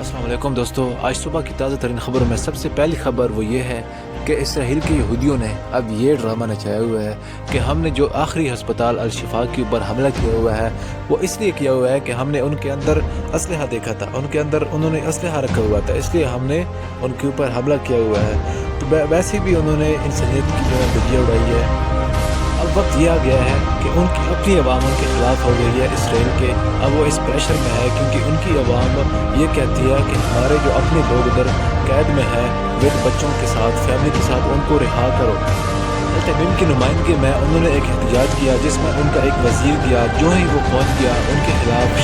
अस्सलाम वालेकुम दोस्तों, आज सुबह की ताज़ा तरीन खबरों में सबसे पहली खबर वो ये है कि इसराइल के यहूदियों ने अब ये ड्रामा नचाया हुआ है कि हमने जो आखिरी हस्पताल अल शिफा के ऊपर हमला किया हुआ है वो इसलिए किया हुआ है कि हमने उनके अंदर असलहा देखा था, उनके अंदर उन्होंने असलहा रखा हुआ था, इसलिए हमने उनके ऊपर हमला किया हुआ है। तो वैसे भी उन्होंने इंसानियत की जो है धज्जियाँ उड़ाई है। अब वक्त ये आ गया है कि उनकी अपनी अवाम उनके ख़िलाफ़ हो गई है इसराइल के। अब वो इस प्रेशर में है क्योंकि उनकी अवाम ये कहती है कि हमारे जो अपने लोग उधर कैद में हैं विद बच्चों के साथ, फैमिली के साथ, उनको रिहा करो। तमीम की नुमाइंदगी में उन्होंने एक एहतजाज किया जिसमें उनका एक वज़ीर गया। जो ही वो पहुँच गया उनके ख़िलाफ़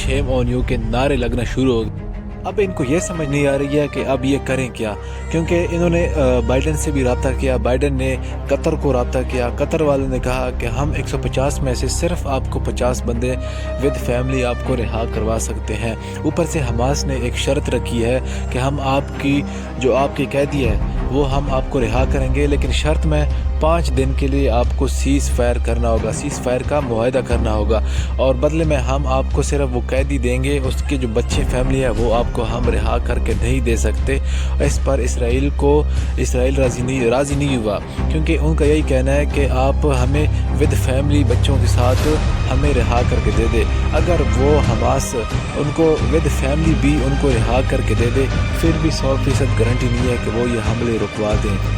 शेम ऑन यू के नारे लगना शुरू हो गए। अब इनको ये समझ नहीं आ रही है कि अब ये करें क्या, क्योंकि इन्होंने बाइडन से भी रब्ता किया, बाइडन ने कतर को रब्ता किया। कतर वालों ने कहा कि हम 150 में से सिर्फ आपको 50 बंदे विद फैमिली आपको रिहा करवा सकते हैं। ऊपर से हमास ने एक शर्त रखी है कि हम आपकी जो आपकी कैदी है वो हम आपको रिहा करेंगे, लेकिन शर्त में 5 दिन के लिए आपको सीज़ फायर करना होगा, सीज़ फायर का मुआहदा करना होगा, और बदले में हम आपको सिर्फ वो कैदी देंगे, उसके जो बच्चे फैमिली है वो आपको हम रिहा करके नहीं दे सकते। इस पर इसराइल राज़ी नहीं हुआ, क्योंकि उनका यही कहना है कि आप हमें विद फैमिली बच्चों के साथ हमें रिहा करके दे दे। अगर वो हमास उनको विद फैमिली भी उनको रिहा करके दे दे, फिर भी 100% गारंटी नहीं है कि वो ये हमले रुकवा दें।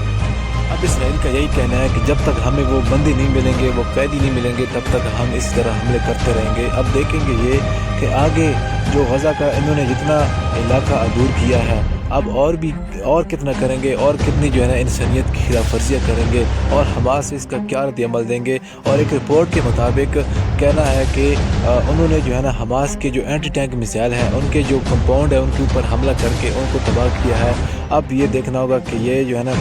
अब इसराइल का यही कहना है कि जब तक हमें वो बंदी नहीं मिलेंगे, वो कैदी नहीं मिलेंगे, तब तक हम इस तरह हमले करते रहेंगे। अब देखेंगे ये कि आगे जो गज़ा का इन्होंने जितना इलाका अबूर किया है, अब और कितना करेंगे, और कितनी जो है ना इंसानियत की खिलाफ वर्जियाँ करेंगे, और हमास इसका क्या रद्द-ए-अमल देंगे। और एक रिपोर्ट के मुताबिक कहना है कि उन्होंने जो है ना हमास के जो एंटी टैंक मिसाइल हैं उनके जो कंपाउंड है उनके ऊपर हमला करके उनको तबाह किया है। अब ये देखना होगा कि ये जो है ना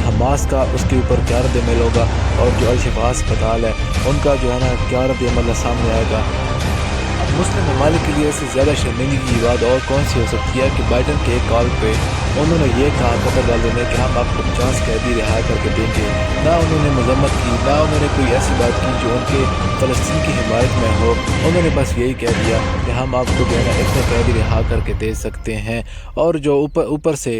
हमास का उसके ऊपर क्या रद्द-ए-अमल होगा, और जो अल शिफा अस्पताल है उनका जो है ना क्या रद्द-ए-अमल सामने आएगा। मुस्लिम ममालिक के लिए इससे ज़्यादा शर्मिंदगी की बात और कौन सी हो सकती है कि बाइडन के एक कॉल पे उन्होंने ये कहा कतर वालों ने कि हम आपको 50 कैदी रिहा करके देंगे। ना उन्होंने मजम्मत की, ना उन्होंने कोई ऐसी बात की जो उनके फ़लस्तीन की हिमायत में हो। उन्होंने बस यही कह दिया कि हम आपको जो है ना इतने कैदी रिहा करके दे सकते हैं, और जो ऊपर से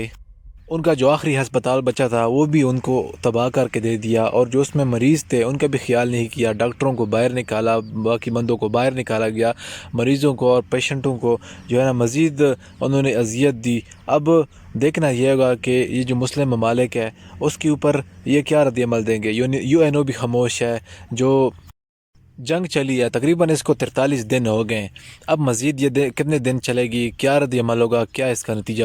उनका जो आखिरी हस्पताल बचा था वो भी उनको तबाह करके दे दिया, और जो उसमें मरीज़ थे उनका भी ख्याल नहीं किया। डॉक्टरों को बाहर निकाला, बाकी बंदों को बाहर निकाला गया, मरीज़ों को और पेशेंटों को जो है ना मज़ीद उन्होंने अजियत दी। अब देखना ये होगा कि ये जो मुस्लिम ममालिक है उसके ऊपर ये क्या रद्द-ए-अमल देंगे। यूएनओ भी खामोश है, जो जंग चली है तकरीबन इसको 43 दिन हो गए। अब मज़ीद ये कितने दिन चलेगी, क्या रद्द-ए-अमल होगा, क्या इसका नतीजा